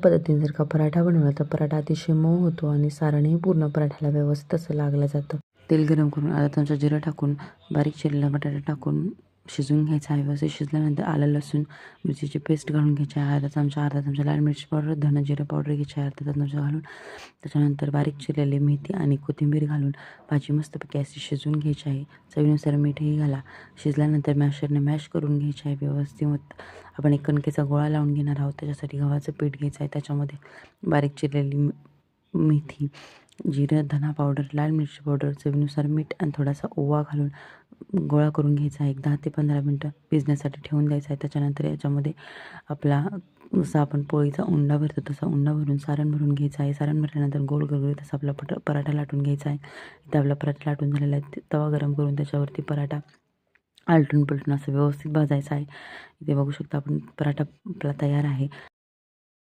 पद्धतीने जर का पराठा बनवला तर पराठा अतिशय मऊ होतो आणि सारणही पूर्ण पराठ्याला व्यवस्थित असं लागलं जातं. तेल गरम करून अर्धा चमचा जिरं टाकून बारीक चिरलेला बटाटा टाकून शिजवून घ्यायचा आहे. व्यवस्थित शिजल्यानंतर आलं लसूण मिरचीची पेस्ट घालून घ्यायची आहे. अर्धा चमचा लाल मिरची पावडर, धना जिरं पावडर घ्यायची आहे अर्धा चमचा घालून. त्याच्यानंतर बारीक चिरलेली मेथी आणि कोथिंबीर घालून भाजी मस्तपैकी अशी शिजवून घ्यायची आहे. चवीनुसार मीठही घाला. शिजल्यानंतर मॅशरने मॅश करून घ्यायची आहे व्यवस्थित. आपण एक कणकेचा गोळा लावून घेणार आहोत. त्याच्यासाठी गव्हाचं पीठ घ्यायचं आहे. त्याच्यामध्ये बारीक चिरलेली मेथी, जिरं, धना पावडर, लाल मिरची पावडर, चवीनुसार मीठ आणि थोडासा ओवा घालून गोळा करून घ्यायचा आहे. 10 ते 15 मिनटं भिजण्यासाठी ठेवून द्यायचं आहे. त्याच्यानंतर याच्यामध्ये आपला जसा आपण पोळीचा उंडा भरतो तसा उंडा भरून सारण भरून घ्यायचं आहे. सारण भरल्यानंतर गोल गरगरीत असा आपला पराठा लाटून घ्यायचा आहे. इथे आपला पराठा लाटून झालेला आहे. तवा गरम करून त्याच्यावरती पराठा आलटून पलटून असं व्यवस्थित भाजायचं आहे. इथे बघू शकता आपण पराठा आपला तयार आहे.